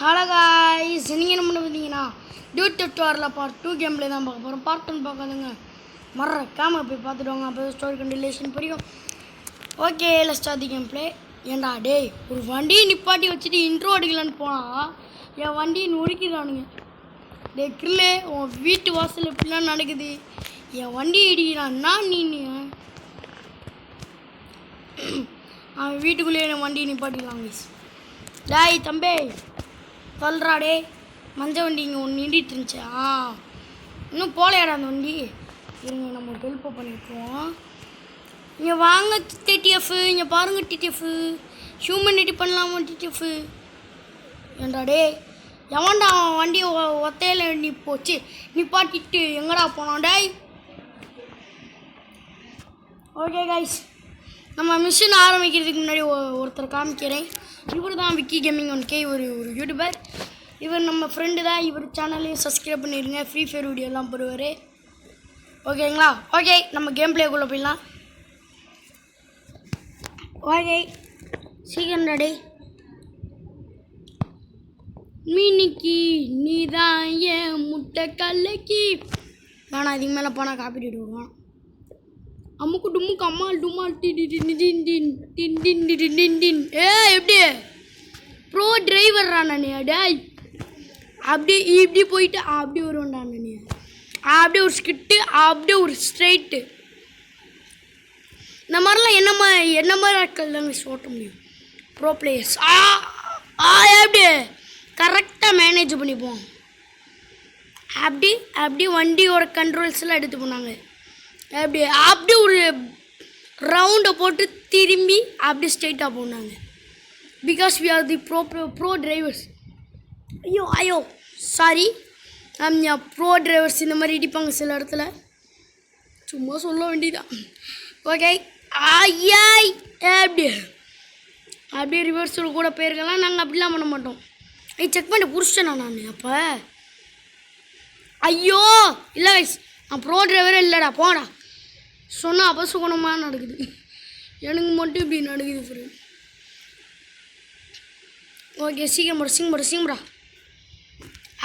Hello guys, நீங்கள் என்ன பண்ண பார்த்தீங்கன்னா டியூட்டோரில் பார்ட் 2 கேம்ல தான் பார்க்க போகிறோம். பார்ட் 1 பார்க்காதுங்க மறக்காமல் போய் பார்த்துடுவாங்க, அப்போ ஸ்டோரி கண்டிலேஷன் புரியும். Okay, let's start the game play. ஏண்டா டேய், ஒரு வண்டியை நிப்பாட்டி வச்சுட்டு இன்ட்ரோ அடிக்கலான்னு போனால் என் வண்டியை நொறுக்கிறானுங்க. டே கிரில்லே, உன் வீட்டு வாசல் இப்படிலாம் நடக்குது, என் வண்டியை இடிக்கிறான்னா நீ அவன் வீட்டுக்குள்ளேயே என் வண்டியை நிப்பாட்டிக்கலாம். கைஸ் டாய் தம்பே சொல்கிறாடே, மஞ்சள் வண்டி இங்கே ஒன்று நின்றுட்டு இருந்துச்சு. இன்னும் போலையாடா அந்த வண்டி. இருங்க, நம்ம ஹெல்ப்பை பண்ணியிருக்கோம். இங்கே வாங்க டிடிஎஃப், இங்கே பாருங்கள் டிடிஎஃப், ஹியூமனிட்டி பண்ணலாமா டிடிஎஃப்? ஏண்டாடே எவன்டா அவன் வண்டி ஒத்தையில் போச்சு நிப்பாட்டிட்டு எங்கடா போனான் டாய்? ஓகே கைஸ், நம்ம மிஷின் ஆரம்பிக்கிறதுக்கு முன்னாடி ஒருத்தர் காமிக்கிறேன். இவர் தான் விக்கி கேமிங் 1K, ஒரு யூடியூபர். இவர் நம்ம ஃப்ரெண்டு தான். இவர் சேனலையும் சப்ஸ்கிரைப் பண்ணிடுங்க, ஃப்ரீ ஃபயர் வீடியோலாம் போடுவார். ஓகேங்களா? ஓகே, நம்ம கேம் பிளேக்குள்ளே போயிடலாம். ஓகே சீக்கிரம் டே. மீனிக்கு நீ தான் ஏன் முட்டை கல்லைக்கு. வேணா இதுக்கு மேலே போனால் காப்பி விடுவான். அம்முக்கு டும்முக்கு அம்மாள் டும்மாள் டின் டின் டின் டின் டின் டின் டின் டின் டின். எப்படி ப்ரோ டிரைவர்ரா நான் டேய். அப்படி இப்படி போயிட்டு அப்படி வருவேன்டா நான். அப்படியே ஒரு ஸ்கிட்டு, அப்படியே ஒரு ஸ்ட்ரைட்டு. இந்த மாதிரிலாம் என்ன மாதிரி ஆட்கள் தாங்க ஓட்ட முடியும், ப்ரோ பிளேயர்ஸ். எப்படி கரெக்டாக மேனேஜ் பண்ணிப்போம். அப்படி வண்டியோட கண்ட்ரோல்ஸ்லாம் எடுத்து போனாங்க. அப்படி ஒரு ரவுண்டை போட்டு திரும்பி அப்படி ஸ்ட்ரைட்டாக போனாங்க. Because we are the pro drivers. ஐயோ சாரி, ப்ரோ டிரைவர்ஸ் இந்த மாதிரி இடிப்பாங்க சில இடத்துல, சும்மா சொல்ல வேண்டியதான். ஓகே ஐயாய், அப்படியே ரிவர்ஸில் கூட போயிருக்கலாம். நாங்கள் அப்படிலாம் பண்ண மாட்டோம். செக் பண்ணி புரிச்சிட்டேண்ணா நான் அப்போ. ஐயோ இல்லை கைஸ், நான் ப்ரோ டிரைவரே இல்லைடா போடா சொன்னால் அப்போ சுகணமாக நடக்குது. எனக்கு மட்டும் இப்படி நடக்குது ஃப்ரெண்ட். ஓகே சீக்கிரம்டா.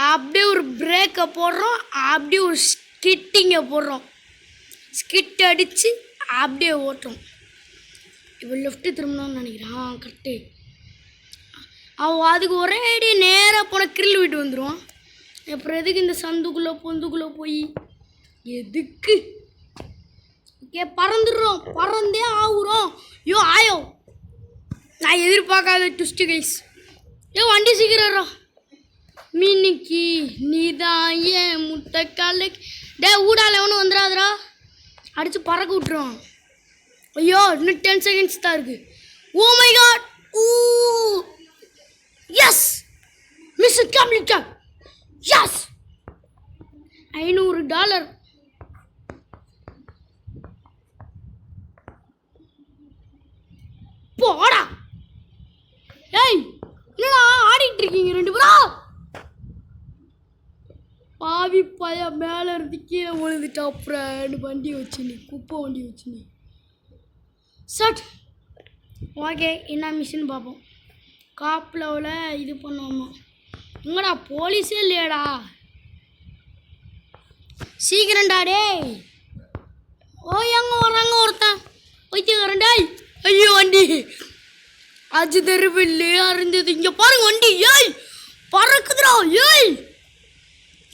அப்படியே ஒரு பிரேக்கை போடுறோம், அப்படியே ஒரு ஸ்கிட்டிங்கை போடுறோம், ஸ்கிட் அடித்து அப்படியே ஓட்டுறோம். இப்போ லெஃப்ட்டு திரும்பணும்னு நினைக்கிறான். கரெக்டு. அதுக்கு ஒரே அடி நேராக போன கிரில் விட்டு வந்துடுவான். அப்புறம் எதுக்கு இந்த பொந்துக்குள்ளே போய் எதுக்கு? ஓகே பறந்தே ஆகுறோம். ஆயோ நான் எதிர்பார்க்காத ட்விஸ்ட்டு கைஸ். வண்டி சீக்கிரம். மீனிக்கு நீ தான் ஏன் முட்டை காலைக்கு. ஊடால ஒன்றும் வந்துடாதரா, அடித்து பறக்க விட்டுரும். ஐயோ இன்னும் 10 செகண்ட்ஸ் தான் இருக்குது. Oh my God, yes mission completed. Yes $500. போடா. ஏய் என்னடா ஆடிட்டு இருக்கீங்க ரெண்டு பேரும்? பாவி பய மேலே இருந்து கீழே விழுந்துட்டா. அப்புறம் வண்டி வச்சு நீ குப்பை வண்டி வச்சு நீ சட். ஓகே என்ன மிஷின் பார்ப்போம். காப்பில் இது பண்ணுவோமா? எங்கடா போலீஸே இல்லையாடா? சீக்கிரம்டா டே. எங்கே வர்றாங்க ஒருத்தன் வைத்தியக்காரன்டாய். ஐயோ வண்டி அது தெருவில்லே அறிஞ்சது. இங்கே பாருங்க வண்டி, ஏய் பறக்குதுடா. ஏய்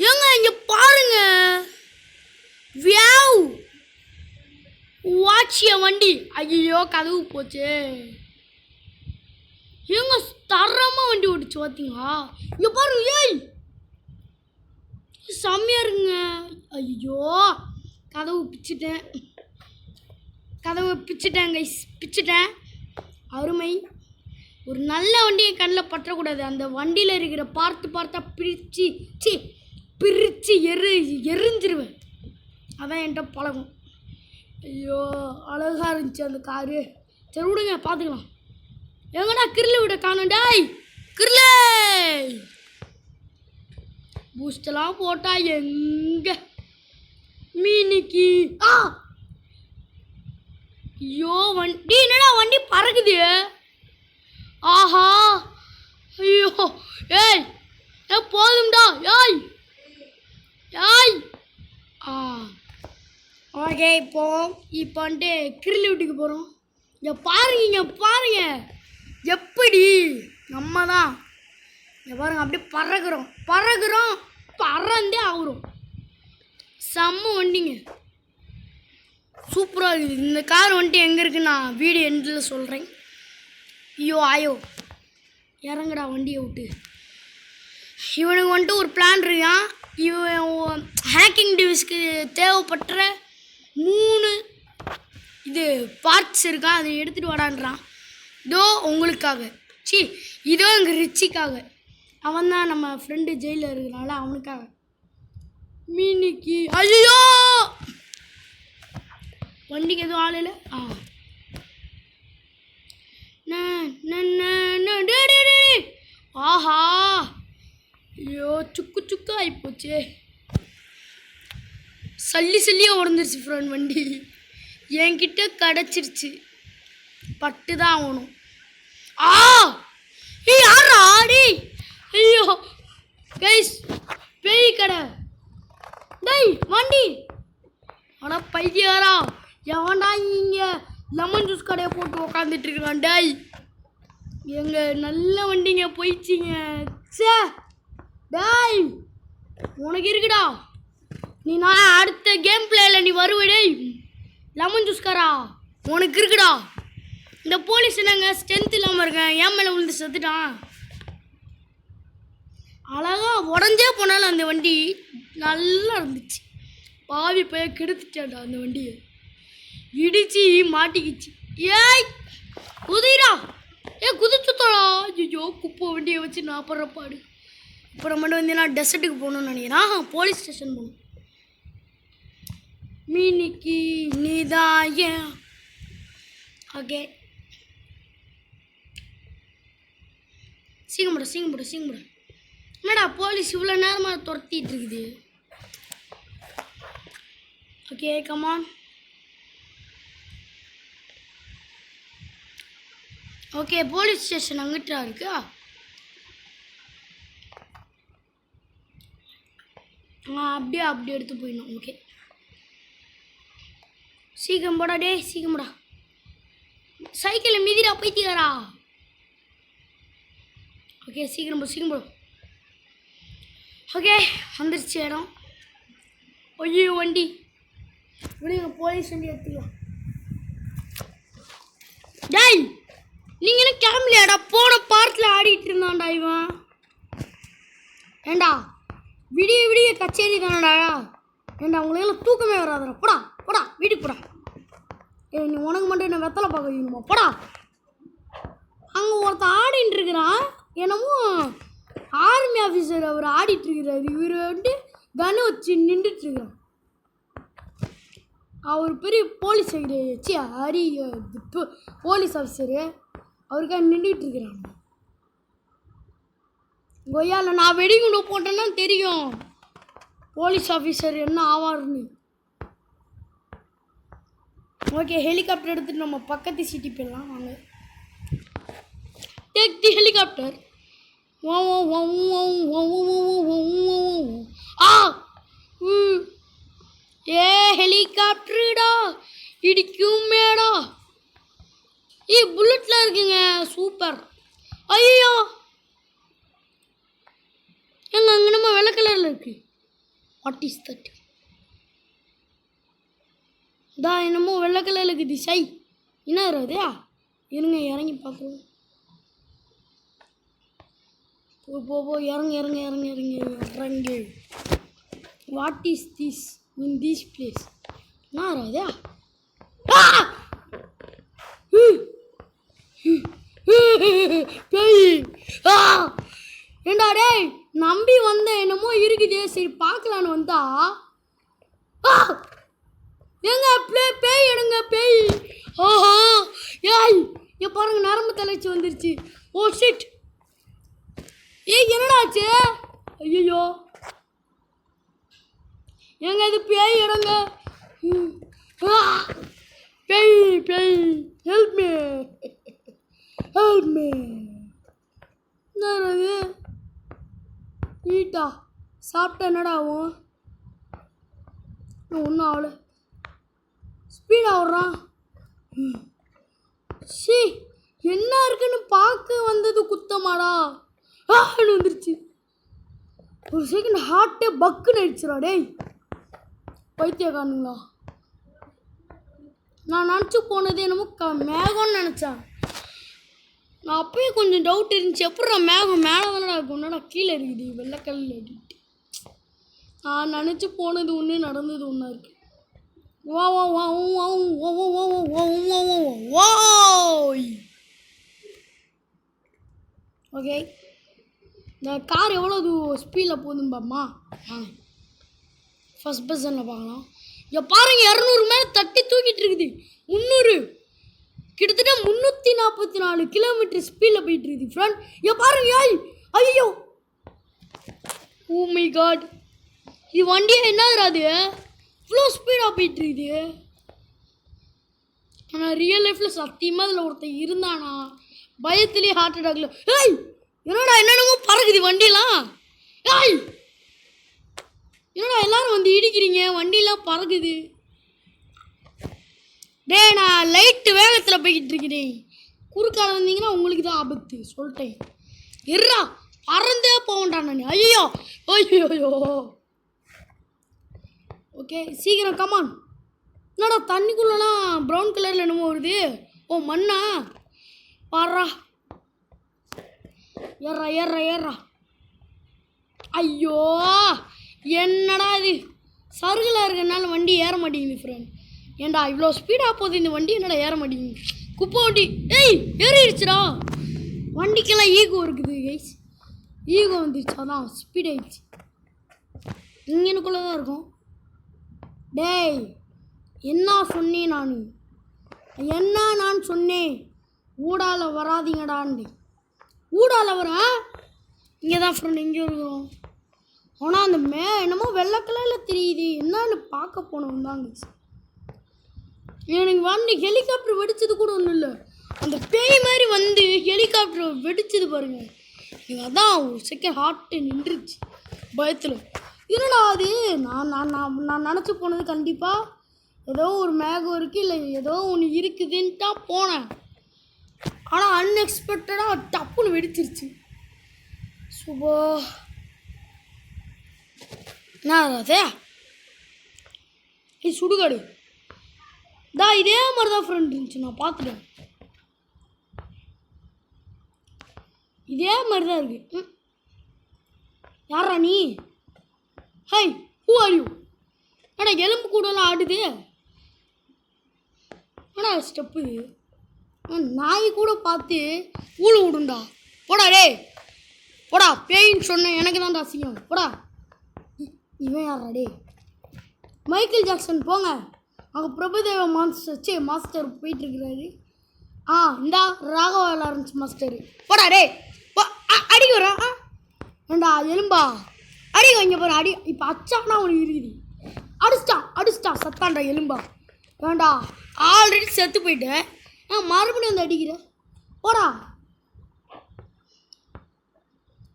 ஏங்க இங்கே பாருங்க, வியாவ் வாட்சிய வண்டி. ஐயோ கதவு போச்சு. ஏங்க தரமாக வண்டி ஓடிச்சு பார்த்தீங்களா? இங்கே பாருங்க, ஏய் செம்மையாக இருக்குங்க. ஐயோ கதவு பிச்சிட்டேன் கைஸ், பிச்சிட்டேன். அருமை. ஒரு நல்ல வண்டி என் கண்ணில் பற்றக்கூடாது. அந்த வண்டியில் இருக்கிற பார்த்தா பிரித்து எரிஞ்சிருவேன். அதான் என்கிட்ட பழகும். ஐயோ அழகாக இருந்துச்சு அந்த காரு. சரி விடுங்க பார்த்துக்கலாம். எங்கடா கிரில் விட காணோண்டாய். கிரில்லே பூஸ்டெல்லாம் போட்டா எங்க மீனிக்கு. ஐயோ வண்டி என்னடா வண்டி பறக்குது. ஆஹா ஐயோ ஏய் ஓகே இப்போ வந்துட்டு கிரில் வீட்டுக்கு போகிறோம். இங்கே பாருங்க எப்படி நம்ம தான் இங்கே பாருங்க அப்படியே பறகுறோம் பறந்தே ஆகுறோம். செம்ம வண்டிங்க, சூப்பராக இருக்குது. இந்த கார் வந்துட்டு எங்கே இருக்குன்னு நான் வீடியோ எண்டில் சொல்கிறேன். ஆயோ இறங்குடா வண்டியை விட்டு. இவனுக்கு வந்துட்டு ஒரு பிளான் இருக்கான். இவன் ஹேக்கிங் டிவைஸ்க்கு தேவைப்பட்ட 3 பார்ட்ஸ் இருக்கான், அதை எடுத்துகிட்டு வாடான்றான். இதோ உங்களுக்காக, இதோ எங்கள் ரிச்சிக்காக. அவன் தான் நம்ம ஃப்ரெண்டு ஜெயிலில் இருக்கிறனால அவனுக்காக. மீனிக்கு ஐயோ வண்டிக்கு எதுவும் ஆள் இல்லை. ஆஹா ஐயோ சுக்கு ஆகிப்போச்சே. சல்லியாக உடஞ்சிருச்சு ஃப்ரெண்ட் வண்டி. என்கிட்ட கிடச்சிருச்சு, பட்டு தான் ஆகணும். யாரா ஆடி? ஐயோ கைஸ், பேய் கடை டேய் வண்டி. ஆனால் பைத்தியாரா எவன்டா இங்கே லெமன் ஜூஸ் கடையை போட்டு உக்காந்துட்டு இருக்கிறான். டேய் எங்கள் நல்ல வண்டிங்க போயிடுச்சிங்க. சே டேய் உனக்கு இருக்குடா, நான் அடுத்த கேம் பிளேயில் நீ வருவடே லெமன் ஜூஸ்காரா, உனக்கு இருக்குடா. இந்த போலீஸ் என்னங்க ஸ்ட்ரென்த் இல்லாமல் இருக்கேன், ஏன் மேலே விழுந்து செத்துட்டான். அழகாக உடஞ்சே போனாலும் அந்த வண்டி நல்லா இருந்துச்சு. பாவி போய் கெடுத்துட்டான்டா அந்த வண்டியை, இடிச்சு மாட்டிக்கிச்சு. ஏய் குதிரா, குதிச்சுத்தோடா. ஐயோ குப்பை வண்டியை வச்சு நான் படுற பாடு. இப்போ மட்டும் வந்து நான் டெசர்ட்டுக்கு போகணும்னு நினைக்கிறேன். போலீஸ் ஸ்டேஷன் போகணும். மீனிக்கு நீதான் ஏன். ஓகே சீக்கிரம். என்னடா போலீஸ் இவ்வளோ நேரமாக துரத்திட்டு இருக்குது. Okay come on. Okay police station அங்கிட்டா இருக்கா. அப்படியே எடுத்து போயிடணும். ஓகே சீக்கிரம் போடா சீக்கிரம் போடா. சைக்கிளில் மிதிடா பைத்தியாரா. ஓகே சீக்கிரம் போ. ஓகே வந்துருச்சு இடம். ஐயோ வண்டி விடுங்க, போலீஸ் வண்டி எடுத்துக்கலாம். டேய் நீங்கள் என்ன கிளம்பலையாடா? போன பார்க்கில் ஆடிட்டு இருந்தான்டா இவன். ஏண்டா விடிய கச்சேரி தானடா. ஏண்டா உங்களெல்லாம் தூக்கமே வராதுடா. போடா வீட்டுக்கு போடா. நீ உனக்கு மட்டும் என்ன வெத்தலை பார்க்க வைக்கணுமா? போடா. அங்கே ஒருத்தர் ஆடிட்டு இருக்கிறான், என்னமோ ஆர்மி ஆஃபீஸர் அவர் ஆடிட்டுருக்கிறாரு. இவர் வந்துட்டு கன்னு வச்சு நின்றுட்டுருக்கிறான். அவர் பெரிய போலீஸ் போலீஸ் ஆஃபீஸரு அவருக்காக நின்றுட்டுருக்கிறாங்க. கொய்யாவில் நான் வெடிகுண்டு போட்டேன்னா தெரியும் போலீஸ் ஆஃபீஸர் என்ன ஆவார்னு. ஓகே ஹெலிகாப்டர் எடுத்துகிட்டு நம்ம பக்கத்து சிட்டி போயிடலாம் வாங்க. Take the helicopter. ஹெலிகாப்டருடா இடிக்கும் மேடா. புல்லட்ல இருக்குங்க, சூப்பர். ஐயோ அங்கே நம்ம வெள்ளை கலரில் இருக்கு. What is that? என்னமோ வெள்ளை கலரில் இருக்குது. சை என்ன இருதா? இருங்க இறங்கி பார்க்குறோம். போ இறங்கு. What is this in this place? என்ன இருதா? ஏண்டா டேய் நம்பி வந்த என்னமோ இருக்குதே, சரி பார்க்கலான்னு வந்தா எங்க பேய் எடுங்க பேய். ஓஹோ ஏய் பாருங்க நரம்பு தலைச்சி வந்துருச்சு. Oh shit. என்னடாச்சு? ஐயோ எங்க இது பேய் எடுங்க. பேய் ஹெல்ப் மீ. என்னது ஈட்டா சாப்பிட்டா என்னடா ஆகும்? ஒன்றும் ஆகலை. ஸ்பீடாக ஓடுறான். சி என்ன இருக்குன்னு பார்க்க வந்தது குத்தமாடா ஆன்னு வந்துருச்சு. ஒரு செகண்ட் ஹார்ட்டே பக்குன்னு அடிச்சிடா. டேய் பைத்தியக்காரனுங்களா, நான் நினச்சி போனது என்னமோ மேகம்னு நினச்சேன். நான் அப்பயே கொஞ்சம் டவுட் இருந்துச்சு, எப்படா மேகம் மேலே தானடா இருக்கும்னா கீழே இருக்குது வெள்ளைக்கல்லில் அடிட்டு. நான் நினச்சி போனது ஒன்று, நடந்தது ஒன்றா இருக்குது. வா வா வா வா வா. ஓகே, இந்த கார் எவ்வளோ ஸ்பீடில் போகுதுன்னு பாப்பமா. ஃபஸ்ட் பர்சனில் பார்க்கலாம். இங்கே பாருங்க, 200 மேலே தட்டி தூக்கிட்டு இருக்குது. 300 கிட்டத்தட்ட 344 கிலோமீட்டர் ஸ்பீடில் போயிட்டு இருக்குது ஃப்ரெண்ட். இங்கே பாருங்க. ஐயோ ஓ மை காட், இது வண்டியை என்னதுடா அது இவ்வளோ ஸ்பீடாக போயிட்டு இருக்குது. ஆனால் ரியல் லைஃப்பில் சத்தியமாக அதில் ஒருத்தன் இருந்தானா பயத்துலேயே ஹார்ட் அட்டாக்ல. ஏய் என்னடா என்னென்னமோ பறக்குது வண்டியெல்லாம். ஏய் என்னடா எல்லாரும் வந்து இடிக்கிறீங்க, வண்டியெல்லாம் பறக்குது. டே நான் லைட்டு வேகத்தில் போய்கிட்டு இருக்கிறேன். குறுக்கால வந்தீங்கன்னா உங்களுக்கு தான் ஆபத்து சொல்லிட்டேன். இருறா பறந்தே போகண்டான் நான். ஐயோ ஐயோ. ஓகே சீக்கிரம் கமான். என்னடா தண்ணிக்குள்ளலாம் ப்ரௌன் கலரில் என்னமோ வருது. ஓ மண்ணா, பாடுறா. ஏறா ஏறா ஏறா. ஐயோ என்னடா இது சருகில் இருக்கிறனால வண்டி ஏற மாட்டேங்குது ஃப்ரெண்ட். ஏன்டா இவ்வளோ ஸ்பீடாக போகுது இந்த வண்டி, என்னடா ஏற மாட்டேங்குது. குப்பை வண்டி. ஏய் ஏறிடுச்சுடா. வண்டிக்கெல்லாம் ஈகோ இருக்குது கைஸ், ஈகோ வந்துருச்சு, அதான் ஸ்பீட் ஆயிடுச்சு. இங்கனுக்குள்ளே தான் இருக்கும். டேய் என்ன சொன்னேன் நான் சொன்னேன் ஊடால வராதிங்கடான்னு. ஊடால வரேன் இங்கே தான் ஃப்ரெண்ட், இங்கே இருக்கிறோம். ஆனால் அந்த என்னமோ வெள்ளை கலரில் தெரியுது, என்னன்னு பார்க்க போனோம் தாங்க. எனக்கு வண்டி ஹெலிகாப்டர் வெடிச்சது கூட ஒன்றும் இல்லை, அந்த பேய் மாதிரி வந்து ஹெலிகாப்டர் வெடிச்சது பாருங்க. எனக்கு அதான் ஒரு செகண்ட் ஹார்ட்டு நின்றுச்சு பயத்தில். என்னடா அது நான் நான் நான் நான் நினச்சி போனது கண்டிப்பாக ஏதோ ஒரு மேகம் இருக்குது இல்லை ஏதோ ஒன்று இருக்குதுன்னு தான் போனேன். ஆனால் அன்எக்ஸ்பெக்டடாக டப்புன்னு வெடிச்சிருச்சு. சுபோ என்ன அதே சுடுகாடு தான் இதே மாதிரி தான் ஃப்ரெண்ட் இருந்துச்சு, நான் பார்த்துட்டேன். இதே மாதிரி தான் இருக்கு. யாரா நீ? High who are you? ஏடா எலும்பு கூடலாம் ஆடுது. ஏடா ஸ்டெப்பு நாய் கூட பார்த்து ஊழ விடுண்டா. போடா டே போடா, பேயின்னு சொன்னேன் எனக்கு தான்டா அசிங்கம். போடா. இவன் யாரா டே? மைக்கேல் ஜாக்சன் போங்க, அங்கே பிரபுதேவா மாஸ்டர் போயிட்டுருக்கிறாரு. இந்தா ராகவா லாரன்ஸ் மாஸ்டர். போடா டே அடிக்க வரா. ஏண்டா எலும்பா அடிக்க வைங்க பாரு. அடி இப்போ அச்சானா ஒன்று இருக்குது. அடிச்சிட்டான் சத்தான்டா எலும்பா. வேண்டா ஆல்ரெடி செத்து போயிட்டேன், மறுபடியும் வந்து அடிக்கிறேன். போடா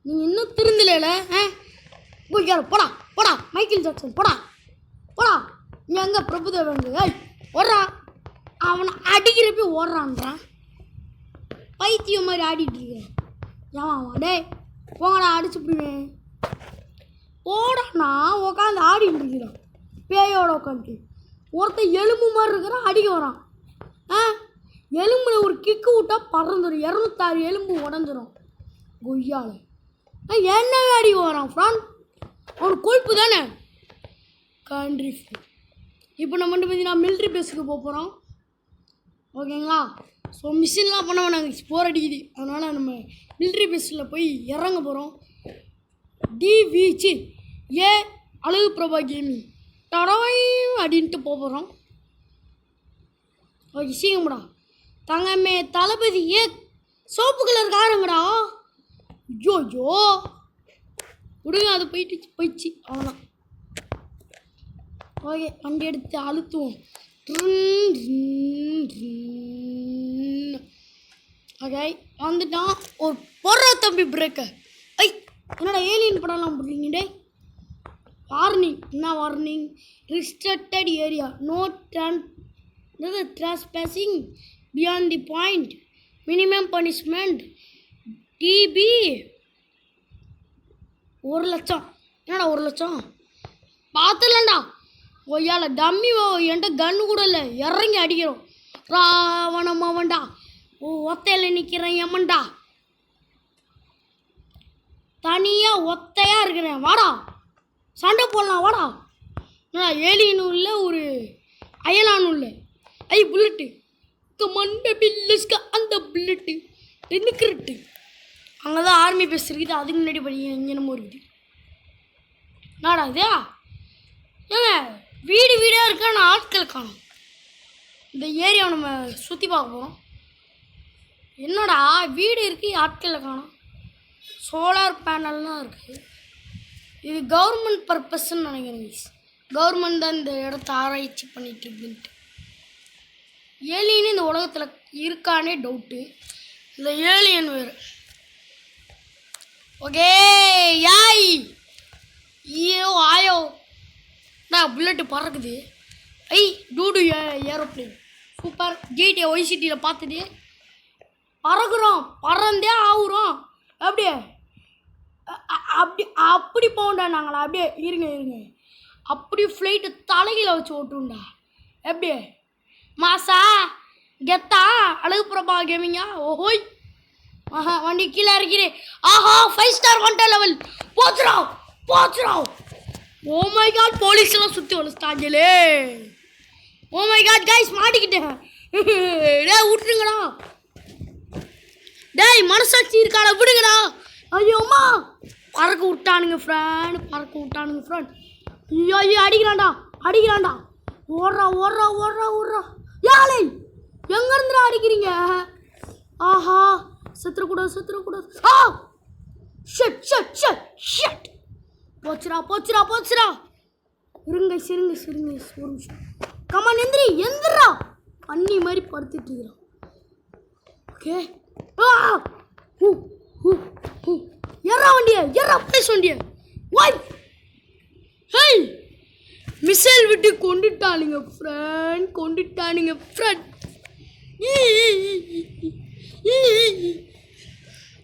நீங்கள் இன்னும் திருந்தல. போடா போடா மைக்கேல் ஜாக்சன் போடா போடா. இங்கே எங்கே பிரபுதேவங்க? ஓடுறா. அவனை அடிக்கிறப்ப ஓடுறான்றான், பைத்தியம் மாதிரி ஆடிட்டு இருக்கேன். ஏன் டே போங்கடா அடிச்சு விடுவேன். போடாண்ணா உட்காந்து ஆடிட்டு இருக்கிறான் பேயோட உட்காந்துட்டு. ஒருத்தன் எலும்பு மாதிரி இருக்கிறான், அடிக்க வரான். எலும்புல ஒரு கிக்கு விட்டா பறந்துடும், 206 எலும்பு உடஞ்சிரும் கொய்யால. என்ன அடிக்க வரான் ஃப்ரான், அவனுக்கு கொழுப்பு தானே கண்ட்ரி. இப்போ நம்ம வந்து பார்த்தீங்கன்னா மிலிட்ரி பேஸுக்கு போகிறோம் ஓகேங்களா. ஸோ மிஷின்லாம் பண்ண நாங்கள் போர் அடிக்குது, அதனால் நம்ம மிலிட்ரி பேஸில் போய் இறங்க போகிறோம். டிவிச்சி ஏ அழகு பிரபா கேமிங் தடவை அப்படின்ட்டு போகிறோம். ஓகே சீக்கிரம்டா. தங்கமே தளபதி ஏ சோப்பு கலர் காரங்கடா. ஐயோ விடுங்க, அது போயிடுச்சு அவ்வளோதான். ஓகே வண்டி எடுத்து அழுத்துவோம். ஓகே வந்துட்டான். ஒரு பொறா தம்பி பிரேக்கர். என்னோட ஏலியன் படம்லாம் போடுறீங்க டே. வார்னிங் என்ன warning? Restricted area, no trespassing beyond the point, minimum punishment TB 1 லட்சம். என்னடா 1 லட்சம் பார்த்துலண்டா ஒய்யால டம்மி என்கிட்ட கன்று கூட இல்லை, இறங்கி அடிக்கிறோம். ராவணம் அவன்டா ஒத்தையில் நிற்கிறேன் எமன்டா, தனியாக ஒத்தையாக இருக்கிறேன், வாடா சண்டை போடலாம் வாடா. என்னடா ஏலியனும் இல்லை ஒரு அயலானும் இல்லை. புல்லட்டு மண்ட பில்லஸ்க்கு அந்த புல்லட்டு நிற்கிறது அங்கே தான் ஆர்மி பேஸ் இருக்குது. அதுக்கு முன்னாடி படிக்க இங்கே என்னமோ இருக்குது. நாடா இதே ஏங்க வீடு வீடாக இருக்கா, நான் ஆட்கள் காணும். இந்த ஏரியாவை நம்ம சுற்றி பார்க்க போகிறோம். என்னடா வீடு இருக்குது ஆட்களில் காணும், சோலார் பேனல்லாம் இருக்குது. இது கவர்மெண்ட் பர்பஸ்ன்னு நினைக்கிறேன். கவர்மெண்ட் தான் இந்த இடத்த ஆராய்ச்சி பண்ணிகிட்டு இருக்குன்ட்டு. ஏலியன் இந்த உலகத்தில் இருக்கானே டவுட்டு. இந்த ஏலியன் வேறு. ஓகே யாய் ஐயோ ஆயோ நான் புல்லட்டு பறக்குது. Dude aeroplane super. ஜிடிஏ ஒய்சிட்டியில் பார்த்துட்டு பறக்குறோம், பறந்தே ஆகுறோம். அப்படியே அப்படி போகண்டா நாங்களா. அப்படியே இருங்க அப்படி ஃப்ளைட்டு தலையில் வச்சு ஓட்டுண்டா. எப்படியே மாசா கெத்தா அழகு பிரபா கேமிங்கா. ஓஹோய் வண்டி கீழே இருக்கிறேன். ஆஹா 5 ஸ்டார் 1 லெவல் போச்சுராவ். ஓ மை காட் போலீஸ்லாம் சுற்றி வளர்த்தாங்களே. ஓ மை காட் கைஸ் மாட்டிக்கிட்டேன். விட்டுருங்கடா டேய், மனசாட்சி இருக்காடா விடுங்கடா. ஐயோம்மா பறக்க விட்டானுங்க ஃப்ரெண்ட். ஐயோ அடிக்கிறான்டா. ஓடுறா யாழை எங்கேருந்துடா அடிக்கிறீங்க? ஆஹா செத்துறக்கூடாது. ஷட் போச்சுரா. இருங்க ஒரு நிமிஷம். கமான் எந்திரா பண்ணி மாதிரி படுத்துட்டு இருக்கிறான். ஓகே எறா பேச வண்டிய மிசைல் விட்டு கொண்டுட்டானுங்க ஃப்ரெண்ட்.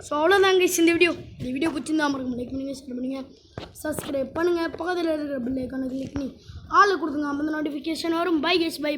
ஸோ அவ்வளோதாங்க இந்த வீடியோ பிடிச்சிருந்தா மறக்காம லைக் பண்ணுங்கள், ஷேர் பண்ணுங்கள், சப்ஸ்கிரைப் பண்ணுங்கள். பக்கத்தில் இருக்கிற பெல் ஐக்கானை கிளிக் பண்ணி ஆளை கொடுத்துங்க. அப்போ நோட்டிஃபிகேஷன் வரும். Bye guys, by.